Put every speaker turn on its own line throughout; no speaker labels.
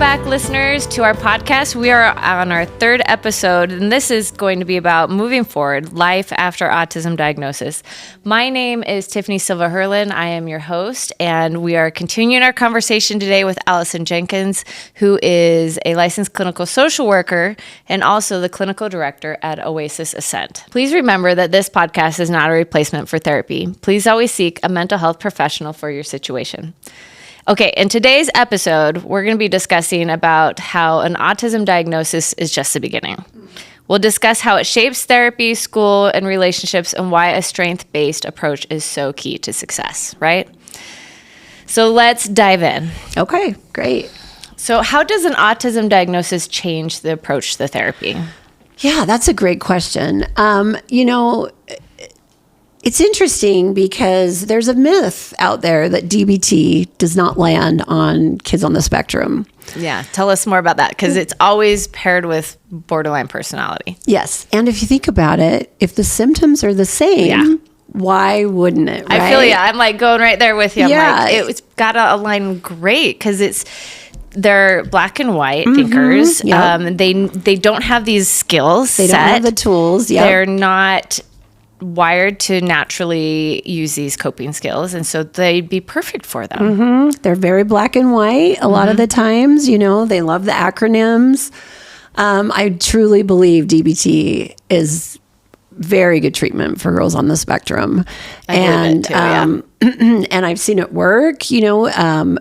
back, listeners, to our podcast. We are on our third episode, and this is going to be about moving forward, life after autism diagnosis. My name is Tiffany Herlin. I am your host, and we are continuing our conversation today with Allison Jenkins, who is a licensed clinical social worker and also the clinical director at Oasis Ascent. Please remember that this podcast is not a replacement for therapy. Please always seek a mental health professional for your situation. Okay, in today's episode, we're going to be discussing about how an autism diagnosis is just the beginning. We'll discuss how it shapes therapy, school, and relationships, and why a strength-based approach is so key to success, right? So let's dive in.
Okay, great.
So how does an autism diagnosis change the approach to the therapy?
Yeah, that's a great question. It's interesting because there's a myth out there that DBT does not land on kids on the spectrum.
Yeah, tell us more about that, because it's always paired with borderline personality.
Yes, and if you think about it, if the symptoms are the same, why wouldn't it, right?
I feel I'm like going right there with you. I'm
Yeah.
like, it's got to align great because they're black and white thinkers.
Yep.
They don't have these skills.
They don't have the tools. Yep.
They're not wired to naturally use these coping skills, and so they'd be perfect for them.
Mm-hmm. They're very black and white a lot of the times. They love the acronyms. I truly believe DBT is very good treatment for girls on the spectrum. And I've seen it work.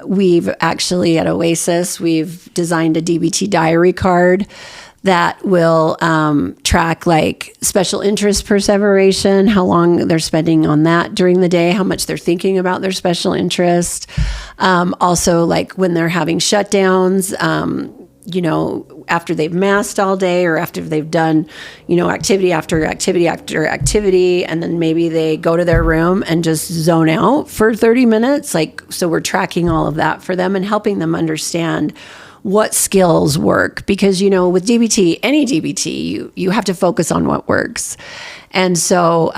We've actually at Oasis, we've designed a DBT diary card that will track like special interest perseveration, how long they're spending on that during the day, how much they're thinking about their special interest. Also, like when they're having shutdowns, after they've masked all day or after they've done, activity after activity after activity, and then maybe they go to their room and just zone out for 30 minutes. So we're tracking all of that for them and helping them understand what skills work, because, with DBT, any DBT, you have to focus on what works. And so,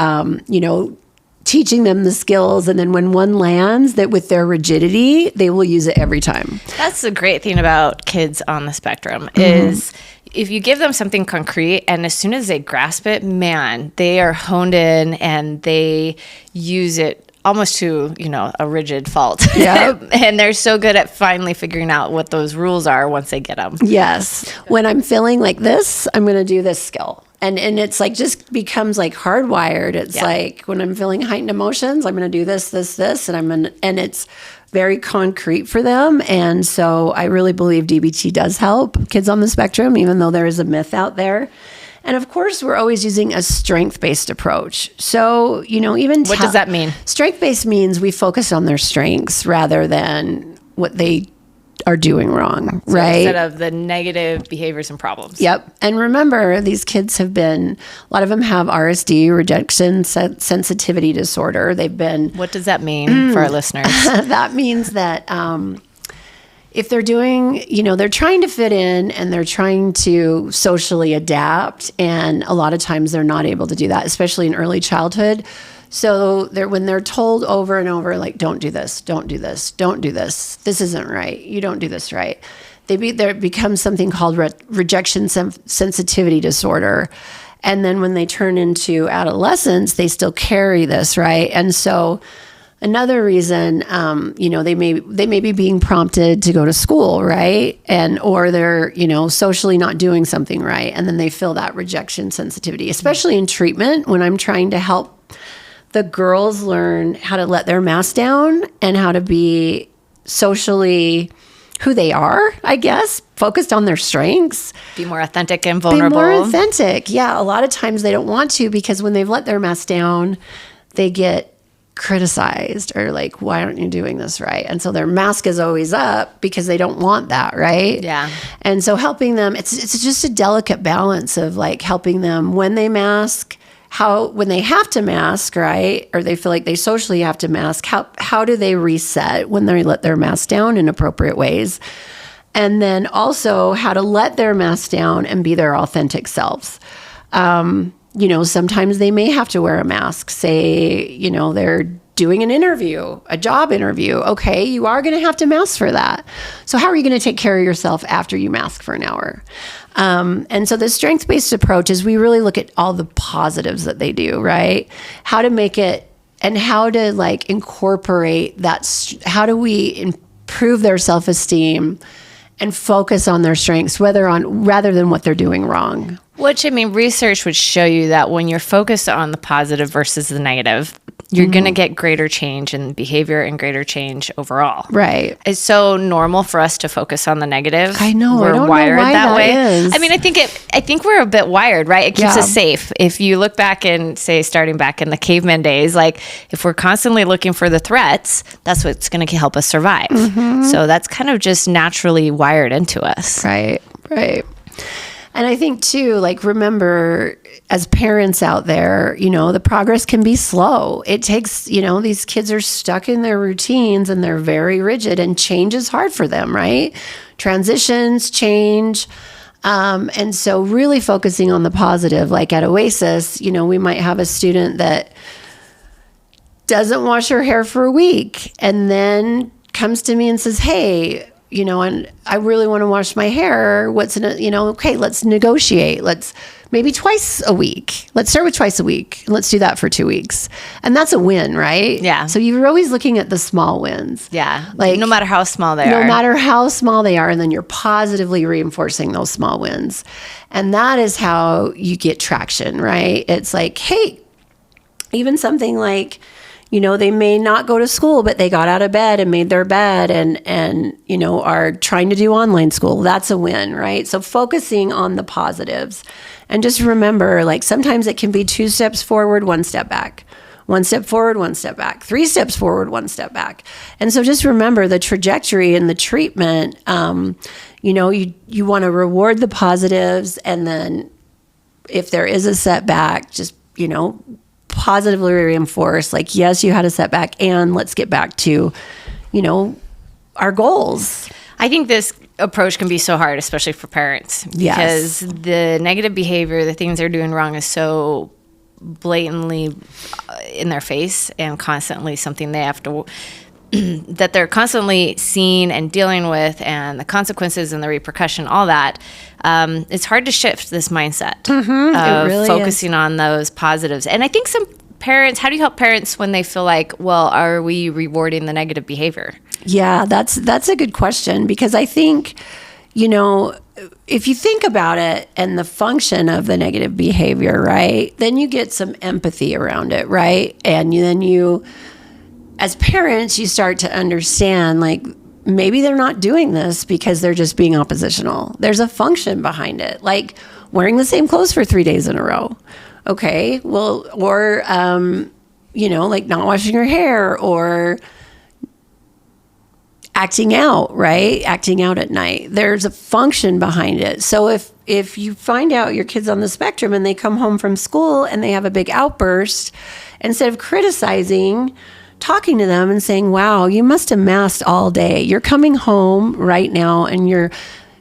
teaching them the skills, and then when one lands, that with their rigidity, they will use it every time.
That's the great thing about kids on the spectrum is if you give them something concrete, and as soon as they grasp it, man, they are honed in and they use it almost to, a rigid fault. Yep. And they're so good at finally figuring out what those rules are once they get them.
Yes. When I'm feeling like this, I'm going to do this skill. And it's like just becomes like hardwired. It's like when I'm feeling heightened emotions, I'm going to do this, and it's very concrete for them. And so I really believe DBT does help kids on the spectrum, even though there is a myth out there. And of course, we're always using a strength-based approach. So, what
does that mean?
Strength-based means we focus on their strengths rather than what they are doing wrong, right?
Instead of the negative behaviors and problems.
Yep. And remember, these kids a lot of them have RSD, rejection sensitivity disorder.
What does that mean for our listeners?
That means that if they're doing, they're trying to fit in and they're trying to socially adapt. And a lot of times they're not able to do that, especially in early childhood. So when they're told over and over, like, don't do this, don't do this, don't do this, this isn't right, you don't do this right, there becomes something called rejection sensitivity disorder. And then when they turn into adolescence, they still carry this, right? And so another reason, they may be being prompted to go to school, right? Or they're, socially not doing something right. And then they feel that rejection sensitivity, especially in treatment when I'm trying to help the girls learn how to let their mask down and how to be socially who they are, I guess, focused on their strengths.
Be more authentic and vulnerable.
Be more authentic. Yeah, a lot of times they don't want to, because when they've let their mask down, they get criticized or like, why aren't you doing this right? And so their mask is always up because they don't want that, right?
Yeah.
And so helping them, it's just a delicate balance of like helping them when they mask, when they have to mask, right? Or they feel like they socially have to mask, how do they reset when they let their mask down in appropriate ways? And then also how to let their mask down and be their authentic selves. Sometimes they may have to wear a mask. Say, they're doing an interview, a job interview. Okay, you are going to have to mask for that. So how are you going to take care of yourself after you mask for an hour? And so the strength-based approach is we really look at all the positives that they do, right? How to make it and how to like incorporate that. How do we improve their self-esteem and focus on their strengths, rather than what they're doing wrong.
Which, I mean, research would show you that when you're focused on the positive versus the negative, you're going to get greater change in behavior and greater change overall.
Right.
It's so normal for us to focus on the negative.
I know.
We're
I don't
wired
know why
that way.
Is.
I mean, I think we're a bit wired, right? It keeps us safe. If you look back and say, starting back in the caveman days, like if we're constantly looking for the threats, that's what's going to help us survive. So that's kind of just naturally wired into us.
Right. Right. And I think too, like, remember, as parents out there, you know, the progress can be slow. It takes, you know, these kids are stuck in their routines and they're very rigid, and change is hard for them, right? Transitions, change. And so really focusing on the positive, like at Oasis, you know, we might have a student that doesn't wash her hair for a week and then comes to me and says, hey, you know, and I really want to wash my hair. Okay, let's negotiate. Let's maybe twice a week. Let's start with twice a week. Let's do that for 2 weeks. And that's a win, right?
Yeah.
So you're always looking at the small wins.
Yeah.
Like
no matter how small they are.
No matter how small they are. And then you're positively reinforcing those small wins. And that is how you get traction, right? It's like, hey, even something like, you know, they may not go to school, but they got out of bed and made their bed and, you know, are trying to do online school. That's a win, right? So focusing on the positives, and just remember, like, sometimes it can be 2 steps forward, 1 step back, 1 step forward, 1 step back, 3 steps forward, 1 step back. And so just remember the trajectory and the treatment. You know, you want to reward the positives. And then if there is a setback, just, you know, positively reinforce, like, yes, you had a setback, and let's get back to, you know, our goals.
I think this approach can be so hard, especially for parents, because the negative behavior, the things they're doing wrong, is so blatantly in their face and constantly something they have to that they're constantly seeing and dealing with, and the consequences and the repercussion, all that. It's hard to shift this mindset of really focusing on those positives. And I think some parents, how do you help parents when they feel like, well, are we rewarding the negative behavior? Yeah,
that's a good question, because I think, you know, if you think about it and the function of the negative behavior, right, then you get some empathy around it, right? And then you, as parents, you start to understand, like, maybe they're not doing this because they're just being oppositional. There's a function behind it, like wearing the same clothes for 3 days in a row. Okay, well, or, you know, like not washing your hair, or acting out, right? Acting out at night. There's a function behind it. So if you find out your kid's on the spectrum and they come home from school and they have a big outburst, instead of criticizing, talking to them and saying, wow, you must have masked all day. You're coming home right now and you're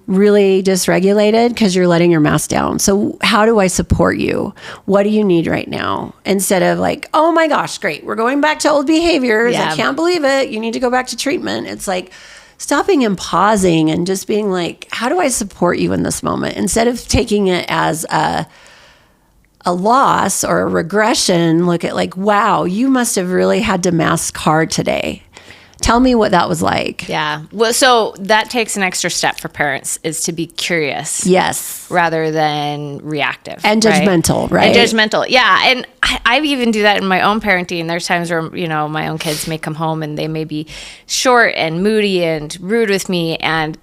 really dysregulated because you're letting your mask down. So how do I support you? What do you need right now? Instead of like, oh my gosh, great, we're going back to old behaviors. Yeah. I can't believe it. You need to go back to treatment. It's like stopping and pausing and just being like, how do I support you in this moment? Instead of taking it as a loss or a regression, look at like, wow, you must have really had to mask hard today. Tell me what that was like.
Yeah. Well, so that takes an extra step for parents, is to be curious.
Yes.
Rather than reactive.
And judgmental, right?
And judgmental. Yeah. And I even do that in my own parenting. There's times where, you know, my own kids may come home and they may be short and moody and rude with me. And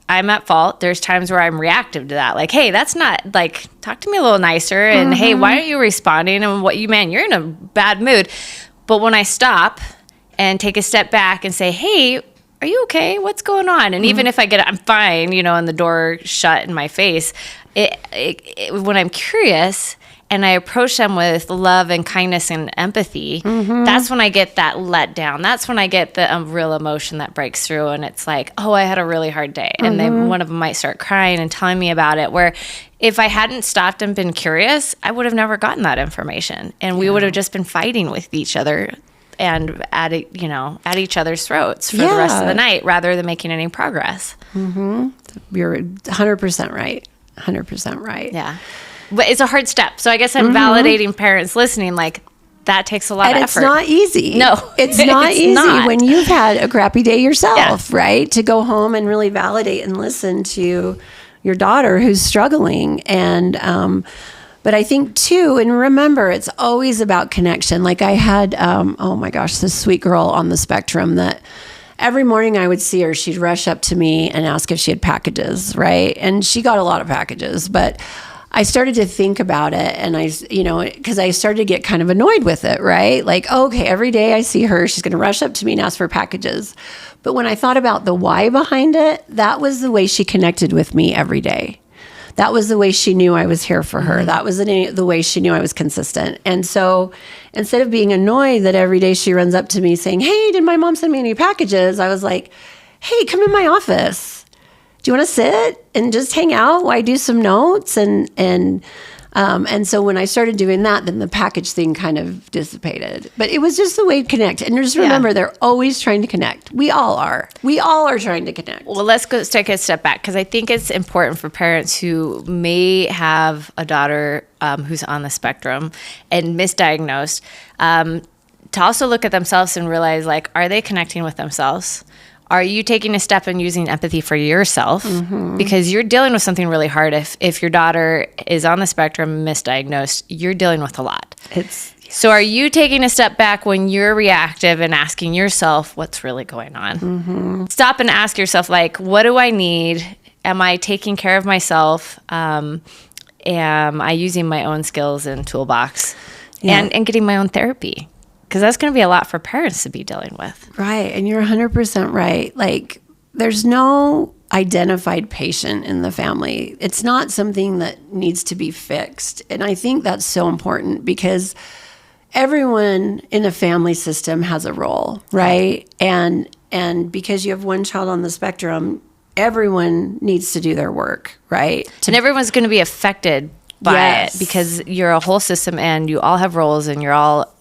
I'm at fault. There's times where I'm reactive to that. Like, hey, that's not, like, talk to me a little nicer. And hey, why aren't you responding? And you're in a bad mood. But when I stop and take a step back and say, hey, are you okay? What's going on? And even if I'm fine, you know, and the door shut in my face, when I'm curious and I approach them with love and kindness and empathy, that's when I get that let down. That's when I get the real emotion that breaks through. And it's like, oh, I had a really hard day. And then one of them might start crying and telling me about it, where if I hadn't stopped and been curious, I would have never gotten that information. And we would have just been fighting with each other and at each other's throats for the rest of the night rather than making any progress.
You're 100% right. 100% right.
Yeah. But it's a hard step. So I guess I'm validating parents listening, like, that takes a lot of effort.
It's not easy.
No.
It's not easy when you've had a crappy day yourself,
Yeah.
right? To go home and really validate and listen to your daughter who's struggling. And, but I think too, and remember, it's always about connection. Like I had, oh my gosh, this sweet girl on the spectrum that every morning I would see her, she'd rush up to me and ask if she had packages, right? And she got a lot of packages, but I started to think about it, and because I started to get kind of annoyed with it, right? Like, okay, every day I see her, she's going to rush up to me and ask for packages. But when I thought about the why behind it, that was the way she connected with me every day. That was the way she knew I was here for her. That was the way she knew I was consistent. And so instead of being annoyed that every day she runs up to me saying, hey, did my mom send me any packages? I was like, hey, come in my office. Do you want to sit and just hang out while I do some notes? And so when I started doing that, then the package thing kind of dissipated. But it was just the way to connect. And just remember, they're always trying to connect. We all are. We all are trying to connect.
Well, let's take a step back, because I think it's important for parents who may have a daughter who's on the spectrum and misdiagnosed to also look at themselves and realize, like, are they connecting with themselves? Are you taking a step and using empathy for yourself? Because you're dealing with something really hard. If your daughter is on the spectrum, misdiagnosed, you're dealing with a lot. So are you taking a step back when you're reactive and asking yourself what's really going on? Stop and ask yourself, like, what do I need? Am I taking care of myself? Am I using my own skills and toolbox? And getting my own therapy? Because that's going to be a lot for parents to be dealing with.
Right. And you're 100% right. Like, there's no identified patient in the family. It's not something that needs to be fixed. And I think that's so important, because everyone in a family system has a role, right? And because you have one child on the spectrum, everyone needs to do their work, right?
And everyone's going to be affected by it, because you're a whole system and you all have roles and you're all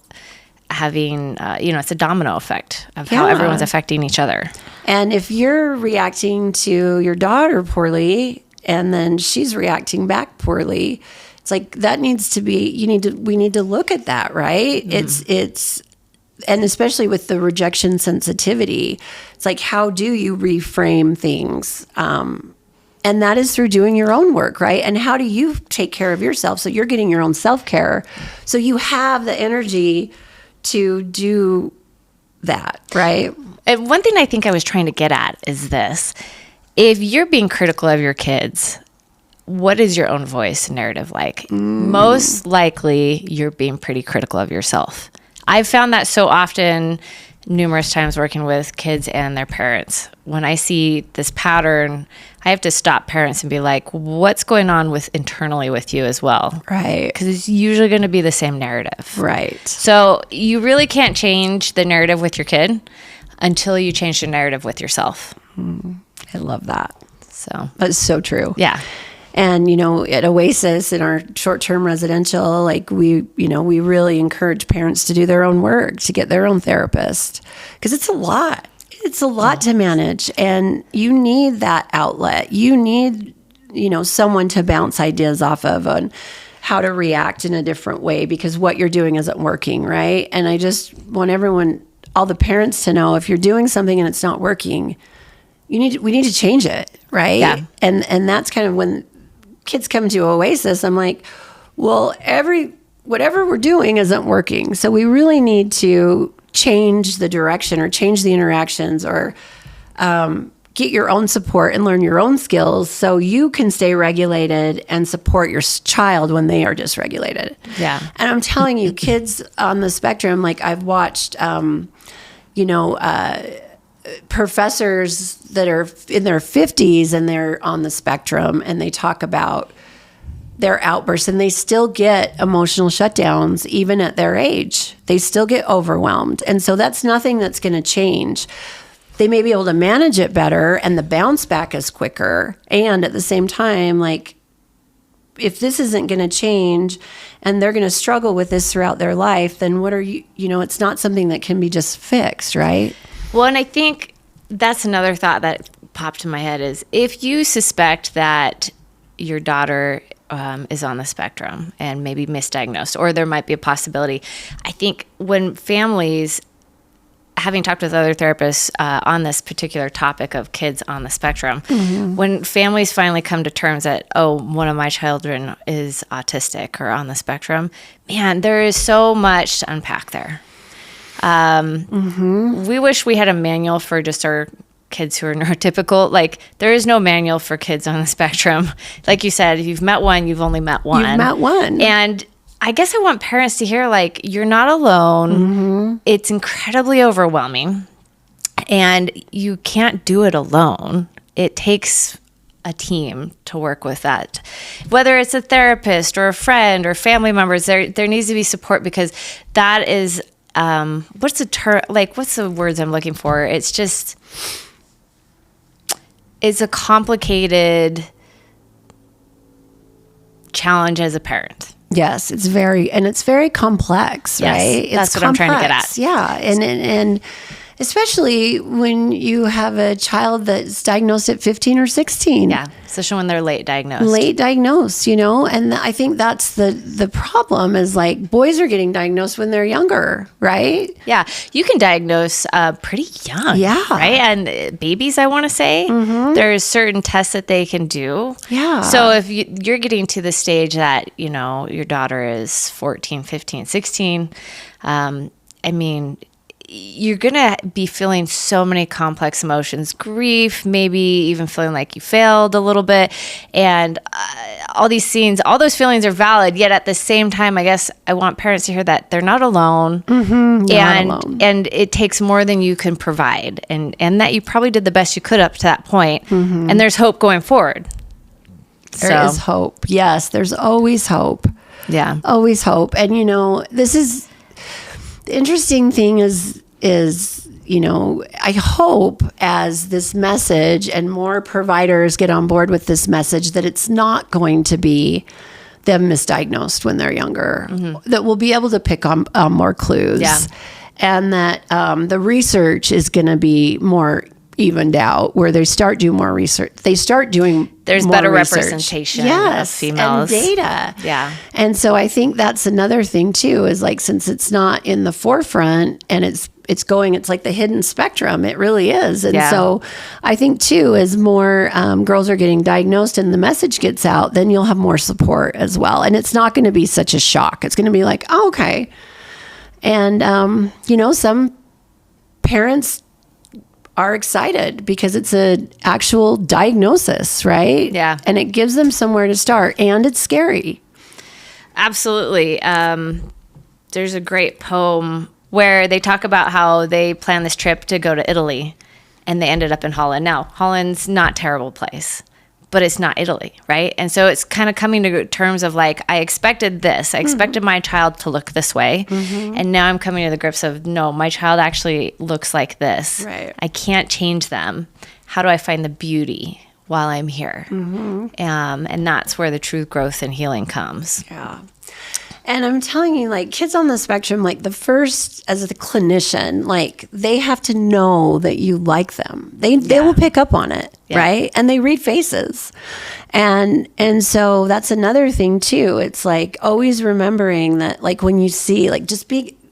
having, it's a domino effect of how everyone's affecting each other. And
if you're reacting to your daughter poorly and then she's reacting back poorly, it's like that needs to be, we need to look at that, right? It's, and especially with the rejection sensitivity, it's like, how do you reframe things? And that is through doing your own work, right? And how do you take care of yourself? So you're getting your own self-care. So you have the energy to do that, right?
And one thing I think I was trying to get at is this. If you're being critical of your kids, what is your own voice narrative like? Most likely, you're being pretty critical of yourself. I've found that so often, numerous times working with kids and their parents. When I see this pattern, I have to stop parents and be like, what's going on internally with you as well?
Right.
Because it's usually going to be the same narrative.
Right.
So you really can't change the narrative with your kid until you change the narrative with yourself.
I love that.
So
that's so true.
Yeah.
And, at Oasis, in our short-term residential, like we really encourage parents to do their own work, to get their own therapist, because it's a lot. It's a lot to manage, and you need that outlet. You need, someone to bounce ideas off of on how to react in a different way, because what you're doing isn't working, right? And I just want all the parents to know, if you're doing something and it's not working, we need to change it, right?
Yeah.
And that's kind of when kids come to Oasis, I'm like, well, whatever we're doing isn't working. So we really need to change the direction or change the interactions, or get your own support and learn your own skills so you can stay regulated and support your child when they are dysregulated.
Yeah.
And I'm telling you, kids on the spectrum, like I've watched, professors that are in their 50s and they're on the spectrum, and they talk about their outbursts, and they still get emotional shutdowns even at their age. They still get overwhelmed. And so that's nothing that's going to change. They may be able to manage it better, and the bounce back is quicker. And at the same time, like, if this isn't going to change and they're going to struggle with this throughout their life, then what are it's not something that can be just fixed, right?
Well, and I think that's another thought that popped in my head is if you suspect that your daughter is on the spectrum and maybe misdiagnosed, or there might be a possibility, I think when families, having talked with other therapists on this particular topic of kids on the spectrum, when families finally come to terms that, one of my children is autistic or on the spectrum, man, there is so much to unpack there. We wish we had a manual for just our kids who are neurotypical. Like, there is no manual for kids on the spectrum. Like you said, you've met one, you've only met one.
You've met one.
And I guess I want parents to hear, like, you're not alone. It's incredibly overwhelming. And you can't do it alone. It takes a team to work with that. Whether it's a therapist or a friend or family members, there needs to be support, because that is, what's the words I'm looking for? It's a complicated challenge as a parent.
Yes, it's very complex, right?
Yes, that's what I'm trying to get at.
Yeah, and especially when you have a child that's diagnosed at 15 or 16.
Yeah, especially when they're late diagnosed.
And I think that's the problem is, like, boys are getting diagnosed when they're younger, right?
Yeah, you can diagnose pretty young.
Yeah.
Right? And babies, I want to say, there's certain tests that they can do.
Yeah.
So if you're getting to the stage that, your daughter is 14, 15, 16, you're going to be feeling so many complex emotions, grief, maybe even feeling like you failed a little bit. And all those feelings are valid. Yet at the same time, I guess I want parents to hear that they're not alone. And it takes more than you can provide. And that you probably did the best you could up to that point. And there's hope going forward.
There is hope. Yes, there's always hope.
Yeah.
Always hope. And, this is... The interesting thing is, I hope as this message and more providers get on board with this message, that it's not going to be them misdiagnosed when they're younger, that we'll be able to pick on more clues, and that the research is going to be more evened out, where they start doing more research. There's more
better
research.
Representation of females.
And data.
Yeah.
And so I think that's another thing too, is, like, since it's not in the forefront and it's like the hidden spectrum, it really is. And so I think too, as more girls are getting diagnosed and the message gets out, then you'll have more support as well. And it's not going to be such a shock. It's going to be like, oh, okay. And, some parents are excited because it's an actual diagnosis, right?
Yeah.
And it gives them somewhere to start, and it's scary.
Absolutely. There's a great poem where they talk about how they planned this trip to go to Italy, and they ended up in Holland. Now, Holland's not a terrible place, but it's not Italy, right? And so it's kind of coming to terms of, like, I expected this. I expected my child to look this way. And now I'm coming to the grips of, no, my child actually looks like this.
Right.
I can't change them. How do I find the beauty while I'm here? And that's where the true growth and healing comes.
Yeah. And I'm telling you, like, kids on the spectrum, like, the first, as a clinician, like, they have to know that you like them. They will pick up on it, right? And they read faces. And so that's another thing too. It's like always remembering that, like, when you see, like,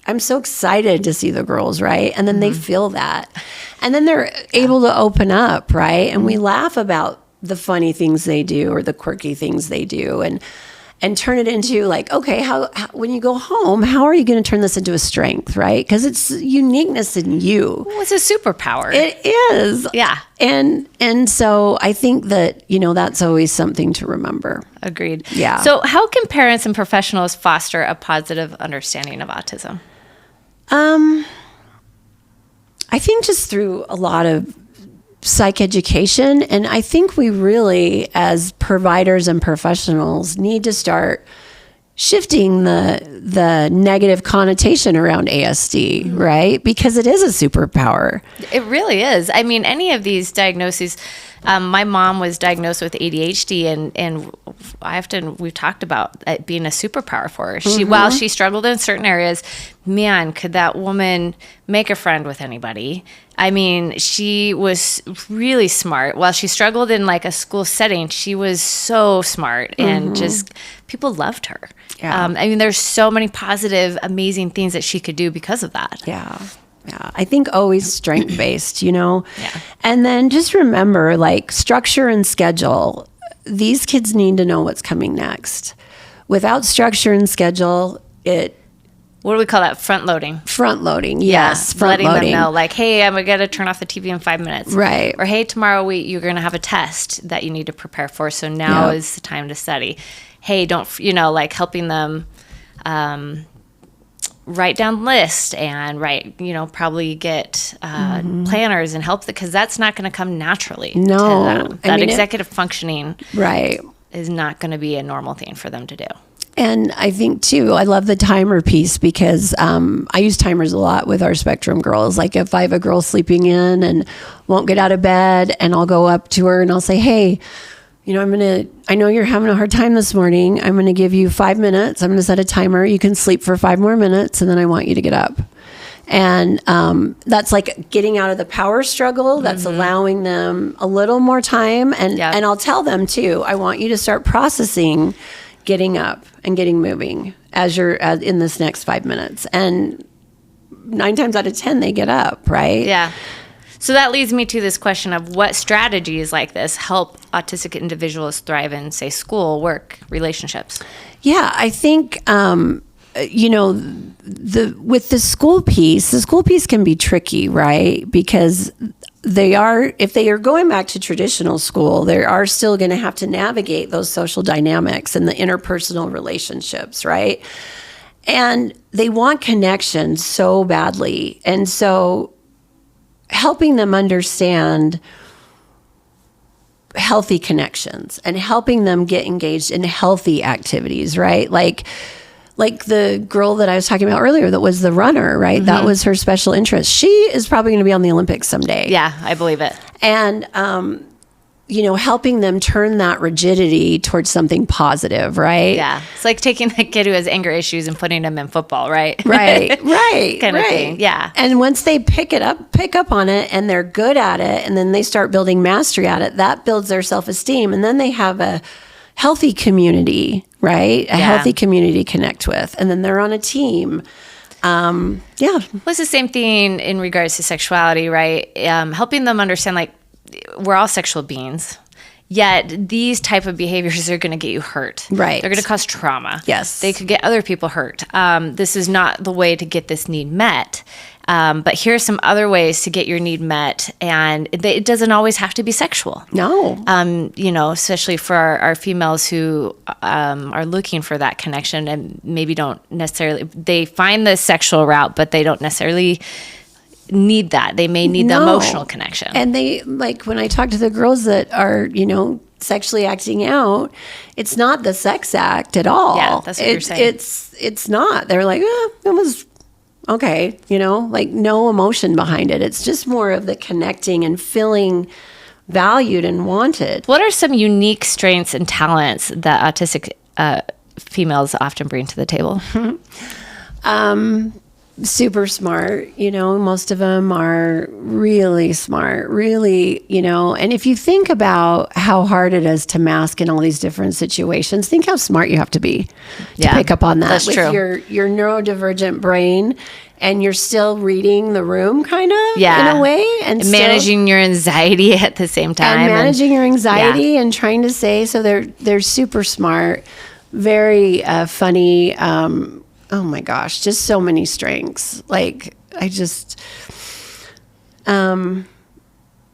I'm so excited to see the girls, right? And then they feel that. And then they're able to open up, right? And we laugh about the funny things they do or the quirky things they do, and turn it into, like, okay, how when you go home, how are you going to turn this into a strength, right? Because it's uniqueness in you.
Well, it's a superpower.
It is.
Yeah.
And so I think that, that's always something to remember.
Agreed.
Yeah.
So how can parents and professionals foster a positive understanding of autism?
I think just through a lot of psychoeducation. And I think we really, as providers and professionals, need to start shifting the negative connotation around ASD, right? Because it is a superpower.
It really is. I mean, any of these diagnoses, my mom was diagnosed with ADHD, and we've talked about it being a superpower for her. While she struggled in certain areas, man, could that woman make a friend with anybody? I mean, she was really smart. While she struggled in like a school setting, she was so smart and just people loved her. Yeah. I mean, there's so many positive, amazing things that she could do because of that.
Yeah. Yeah. I think always strength-based, Yeah. And then just remember, like, structure and schedule. These kids need to know what's coming next. Without structure and schedule,
what do we call that? Front loading.
Front loading, yes.
Yeah, letting them know, like, hey, I'm going to turn off the TV in 5 minutes.
Right.
Or, hey, tomorrow you're going to have a test that you need to prepare for, so now is the time to study. Hey, don't, like helping them write down lists and probably get planners and help, because that's not going to come naturally to them. That executive functioning is not going to be a normal thing for them to do.
And I think, too, I love the timer piece, because I use timers a lot with our Spectrum girls. Like, if I have a girl sleeping in and won't get out of bed, and I'll go up to her and I'll say, hey, I know you're having a hard time this morning. I'm going to give you 5 minutes. I'm going to set a timer. You can sleep for 5 more minutes, and then I want you to get up. And that's like getting out of the power struggle. That's allowing them a little more time. And I'll tell them, too, I want you to start processing getting up and getting moving as you're in this next 5 minutes. And 9 times out of 10, they get up, right?
Yeah. So that leads me to this question of what strategies like this help autistic individuals thrive in, say, school, work, relationships?
Yeah, I think, with the school piece can be tricky, right? Because if they are going back to traditional school, they are still going to have to navigate those social dynamics and the interpersonal relationships, right? And they want connection so badly. And so helping them understand healthy connections and helping them get engaged in healthy activities, right? Like the girl that I was talking about earlier that was the runner, right? That was her special interest. She is probably going to be on the Olympics someday.
Yeah, I believe it.
And, helping them turn that rigidity towards something positive, right?
Yeah. It's like taking the kid who has anger issues and putting him in football, right?
Right.
Kind of thing. Yeah.
And once they pick up on it and they're good at it, and then they start building mastery at it, that builds their self-esteem. And then they have a healthy community, right? A healthy community to connect with. And then they're on a team. Well,
it's the same thing in regards to sexuality, right? Helping them understand, like, we're all sexual beings, yet these type of behaviors are going to get you hurt.
Right.
They're going to cause trauma.
Yes.
They could get other people hurt. This is not the way to get this need met. But here's some other ways to get your need met. And it doesn't always have to be sexual.
No.
Especially for our females who are looking for that connection and maybe don't necessarily, they find the sexual route, but they don't necessarily need that. They may need the emotional connection.
And they, like, when I talk to the girls that are, sexually acting out, it's not the sex act at all.
Yeah, that's what you're saying.
It's not. They're like, it was okay, like no emotion behind it. It's just more of the connecting and feeling valued and wanted.
What are some unique strengths and talents that autistic females often bring to the table?
Super smart, most of them are really smart, really, and if you think about how hard it is to mask in all these different situations, think how smart you have to be to pick up on that.
That's
with
true.
your neurodivergent brain, and you're still reading the room kind of in a way, and
managing your anxiety at the same time,
and managing your anxiety and trying to say, so they're super smart, very funny, oh my gosh, just so many strengths. Like, I just, when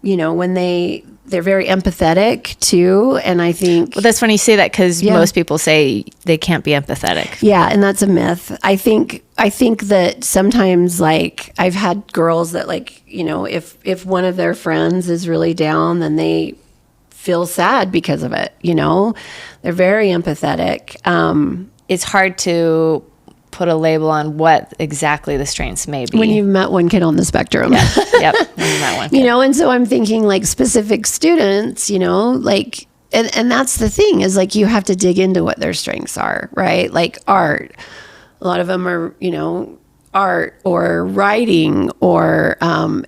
they're very empathetic too. And I think,
well, that's funny you say that, because most people say they can't be empathetic.
Yeah. And that's a myth. I think that sometimes, like, I've had girls that, like, if one of their friends is really down, then they feel sad because of it. They're very empathetic.
It's hard to put a label on what exactly the strengths may be.
When you've met one kid on the spectrum.
Yep. When you've met one kid.
And so I'm thinking, like, specific students, like, and that's the thing is like, you have to dig into what their strengths are, right? Like art. A lot of them are, art or writing or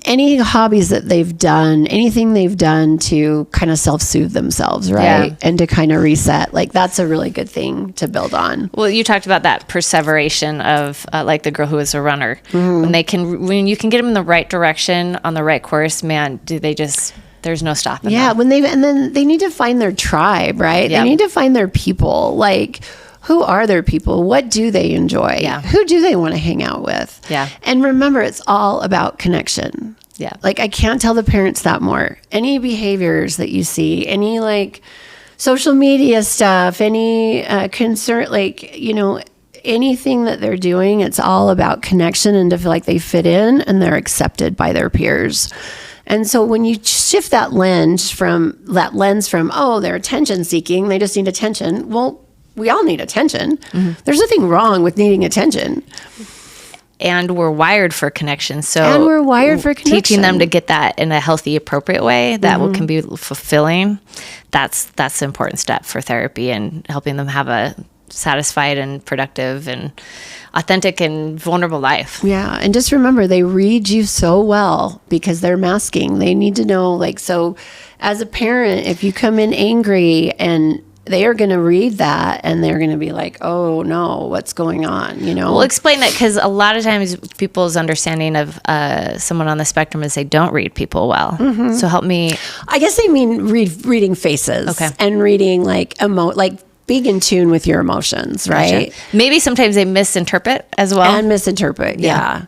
any hobbies that they've done, anything they've done to kind of self-soothe themselves, right? Yeah. And to kind of reset. Like that's a really good thing to build on.
Well, you talked about that perseveration of like the girl who is a runner. Mm-hmm. When you can get them in the right direction on the right course, man, there's no stopping them.
And then they need to find their tribe, right? Yep. They need to find their people. Like, who are their people? What do they enjoy?
Yeah.
Who do they want to hang out with?
Yeah.
And remember, it's all about connection.
Yeah.
Like, I can't tell the parents that more. Any behaviors that you see, any like social media stuff, any concern, like, anything that they're doing, it's all about connection and to feel like they fit in and they're accepted by their peers. And so when you shift that lens from, oh, they're attention seeking, they just need attention. Well, we all need attention. Mm-hmm. There's nothing wrong with needing attention.
And we're wired for connection. Teaching them to get that in a healthy, appropriate way that can be fulfilling, that's the important step for therapy and helping them have a satisfied and productive and authentic and vulnerable life.
Yeah. And just remember, they read you so well because they're masking. They need to know, like, so as a parent, if you come in angry, and they are going to read that and they're going to be like, oh no, what's going on?
Well, explain that, because a lot of times people's understanding of someone on the spectrum is they don't read people well. Mm-hmm. So help me.
I guess they mean reading faces. Okay. And reading like being in tune with your emotions, right?
Gotcha. Maybe sometimes they misinterpret as well.
And misinterpret, yeah.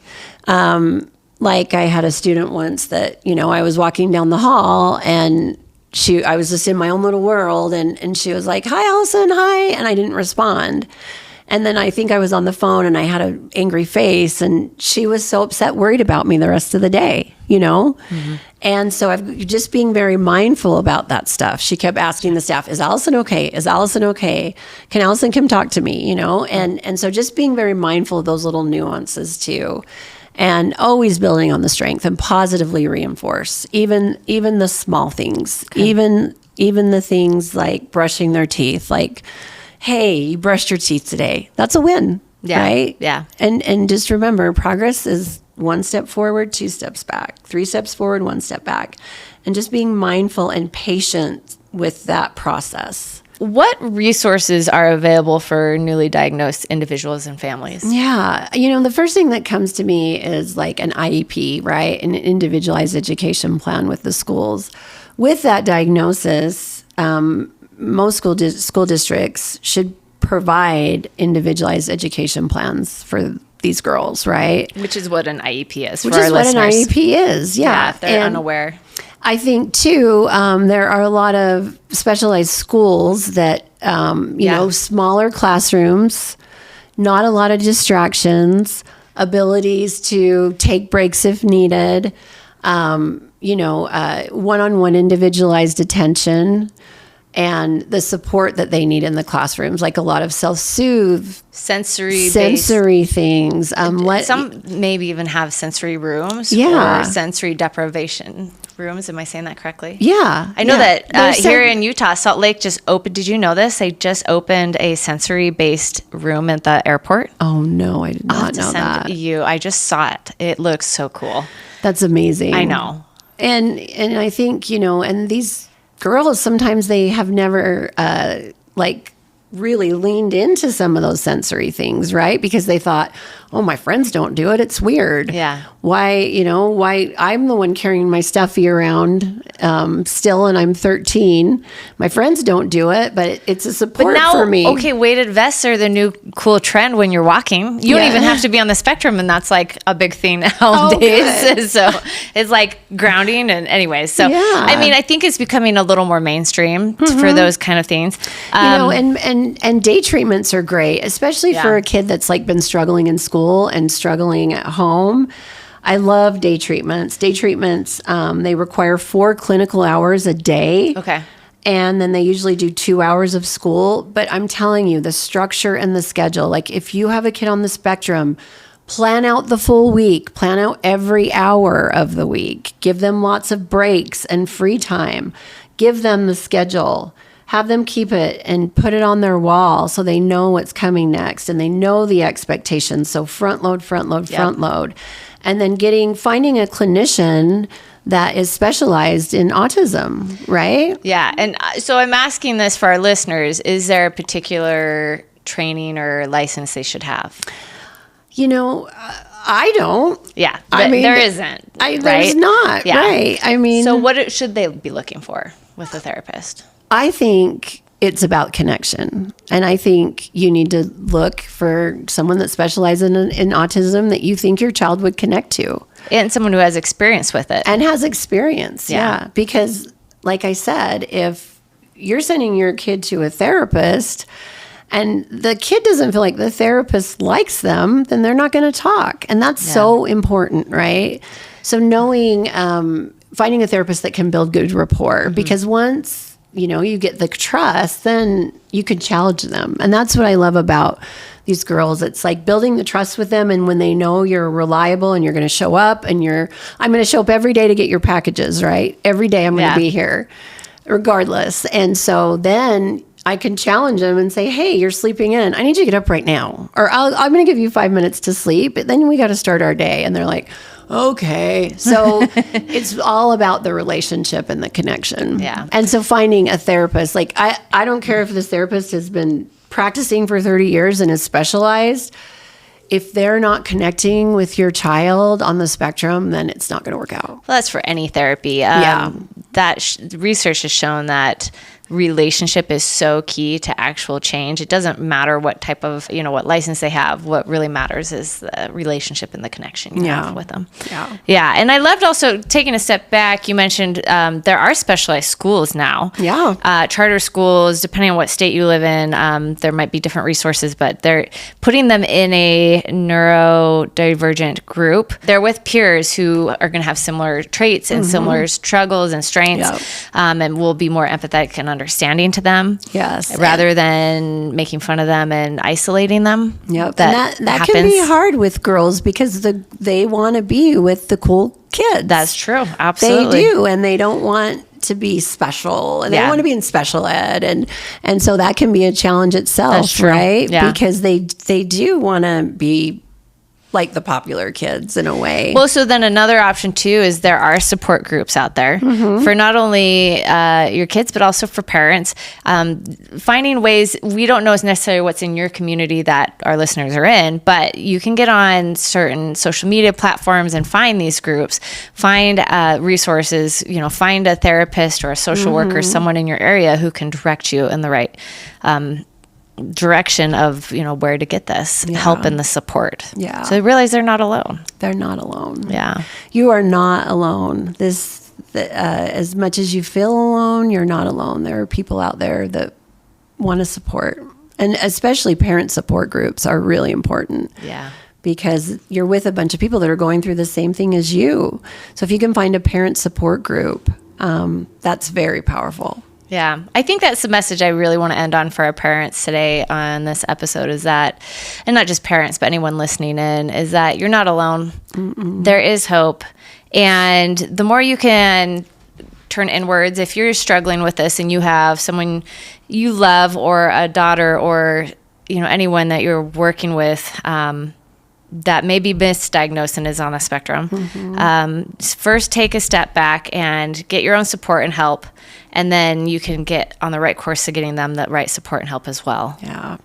Like I had a student once that, I was walking down the hall and I was just in my own little world and she was like, hi, Allison, hi. And I didn't respond. And then I think I was on the phone and I had an angry face and she was so upset, worried about me the rest of the day, Mm-hmm. And so I've just being very mindful about that stuff. She kept asking the staff, is Allison okay? Is Allison okay? Can Allison come talk to me? And so just being very mindful of those little nuances too. And always building on the strength and positively reinforce even the small things, okay. even the things like brushing their teeth, like, hey, you brushed your teeth today. That's a win, right?
Yeah.
And just remember, progress is 1 step forward, 2 steps back, 3 steps forward, 1 step back, and just being mindful and patient with that process.
What resources are available for newly diagnosed individuals and families?
Yeah. The first thing that comes to me is like an IEP, right? An individualized education plan with the schools. With that diagnosis, most school districts should provide individualized education plans for these girls, right?
Which is what an IEP is
for our listeners. Which is what an IEP is, yeah.
If they're unaware.
I think, too, there are a lot of specialized schools that, smaller classrooms, not a lot of distractions, abilities to take breaks if needed, one-on-one individualized attention, and the support that they need in the classrooms, like a lot of self-soothe, sensory things.
Some maybe even have sensory rooms or sensory deprivation rooms. Am I saying that correctly?
Yeah.
I know that here in Utah, Salt Lake just opened. Did you know this? They just opened a sensory-based room at the airport.
Oh, no, I did not know that.
I just saw it. It looks so cool.
That's amazing.
I know.
And I think, and these girls, sometimes they have never really leaned into some of those sensory things, right? Because they thought, oh, my friends don't do it. It's weird.
Yeah.
Why I'm the one carrying my stuffy around still, and I'm 13. My friends don't do it, but it's a support for me.
Okay, weighted vests are the new cool trend when you're walking. You don't even have to be on the spectrum, and that's like a big thing nowadays. So it's like grounding and anyways. So I mean, I think it's becoming a little more mainstream for those kind of things.
And day treatments are great, especially for a kid that's like been struggling in school and struggling at home. I love day treatments. Day treatments, they require 4 clinical hours a day.
Okay.
And then they usually do 2 hours of school. But I'm telling you, the structure and the schedule, like if you have a kid on the spectrum, plan out the full week, plan out every hour of the week, give them lots of breaks and free time, give them the schedule. have them keep it and put it on their wall so they know what's coming next and they know the expectations. So front load, front load, front load. And then finding a clinician that is specialized in autism, right?
Yeah. And so I'm asking this for our listeners. Is there a particular training or license they should have?
I don't.
Yeah. I mean, there isn't.
There's
right?
not.
Yeah.
Right. I mean,
so what should they be looking for with a therapist?
I think it's about connection. And I think you need to look for someone that specializes in autism that you think your child would connect to.
And someone who has experience with it.
And has experience, yeah. Because, like I said, if you're sending your kid to a therapist and the kid doesn't feel like the therapist likes them, then they're not going to talk. And that's so important, right? So knowing, finding a therapist that can build good rapport. Because once you get the trust, then you can challenge them. And that's what I love about these girls. It's like building the trust with them. And when they know you're reliable and you're going to show up and I'm going to show up every day to get your packages, right? Every day I'm going to be here regardless. And so then I can challenge them and say, hey, you're sleeping in. I need you to get up right now. Or I'm going to give you 5 minutes to sleep. But then we got to start our day. And they're like, okay. So it's all about the relationship and the connection.
Yeah.
And so finding a therapist, like I don't care if this therapist has been practicing for 30 years and is specialized. If they're not connecting with your child on the spectrum, then it's not going to work out.
Well, that's for any therapy. Research has shown that relationship is so key to actual change. It doesn't matter what type of, what license they have. What really matters is the relationship and the connection you have with them. Yeah. And I loved also taking a step back. You mentioned there are specialized schools now.
Yeah.
Charter schools, depending on what state you live in, there might be different resources, but they're putting them in a neurodivergent group. They're with peers who are going to have similar traits and similar struggles and strengths, and will be more empathetic and understanding to them.
Yes.
Rather than making fun of them and isolating them.
Yep. That can be hard with girls because they want to be with the cool kids.
That's true. Absolutely.
They do. And they don't want to be special and they want to be in special ed. And so that can be a challenge itself, right?
Yeah.
Because they do want to be like the popular kids in a way.
Well, so then another option too is there are support groups out there for not only your kids, but also for parents. Finding ways, we don't know necessarily what's in your community that our listeners are in, but you can get on certain social media platforms and find these groups, find resources, find a therapist or a social worker, someone in your area who can direct you in the right direction of where to get this help and the support. So they realize they're not alone.
They're not alone.
Yeah,
you are not alone. As much as you feel alone, you're not alone. There are people out there that want to support, and especially parent support groups are really important.
Yeah,
because you're with a bunch of people that are going through the same thing as you. So if you can find a parent support group, that's very powerful.
Yeah, I think that's the message I really want to end on for our parents today on this episode is that, and not just parents, but anyone listening in, is that you're not alone. There is hope. And the more you can turn inwards, if you're struggling with this and you have someone you love or a daughter or, anyone that you're working with, that may be misdiagnosed and is on a spectrum, first take a step back and get your own support and help. And then you can get on the right course to getting them the right support and help as well.
Yeah.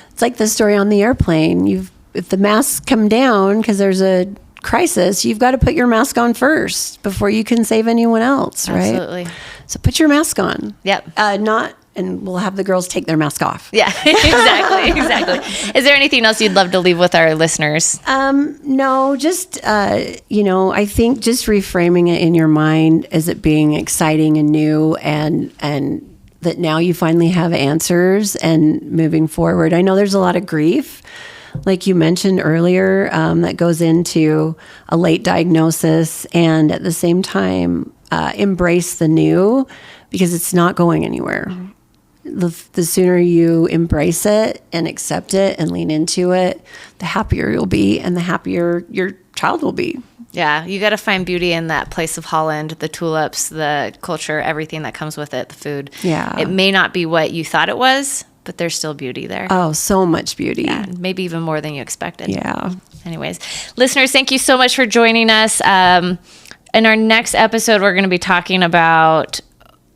It's like the story on the airplane. If the masks come down because there's a crisis, you've got to put your mask on first before you can save anyone else, right?
Absolutely.
So put your mask on.
Yep.
And we'll have the girls take their mask off.
Yeah, exactly. Is there anything else you'd love to leave with our listeners?
No, just, I think just reframing it in your mind as it being exciting and new and that now you finally have answers and moving forward. I know there's a lot of grief, like you mentioned earlier, that goes into a late diagnosis and at the same time, embrace the new because it's not going anywhere. The sooner you embrace it and accept it and lean into it, the happier you'll be and the happier your child will be.
Yeah, you got to find beauty in that place of Holland, the tulips, the culture, everything that comes with it, the food.
Yeah.
It may not be what you thought it was, but there's still beauty there.
Oh, so much beauty.
Yeah, maybe even more than you expected.
Yeah.
Anyways, listeners, thank you so much for joining us. In our next episode, we're going to be talking about,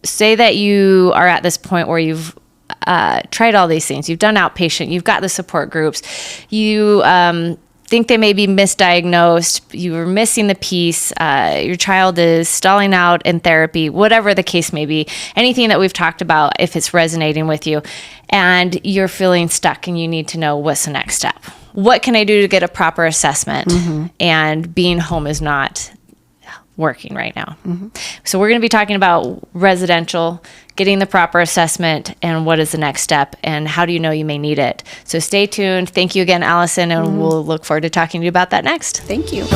say that you are at this point where you've tried all these things. You've done outpatient. You've got the support groups. You think they may be misdiagnosed. You were missing the piece. Your child is stalling out in therapy, whatever the case may be. Anything that we've talked about, if it's resonating with you, and you're feeling stuck and you need to know what's the next step. What can I do to get a proper assessment? And being home is not working right now. So we're going to be talking about residential, getting the proper assessment, and what is the next step, and how do you know you may need it. So stay tuned. Thank you again, Allison, and we'll look forward to talking to you about that next.
Thank you.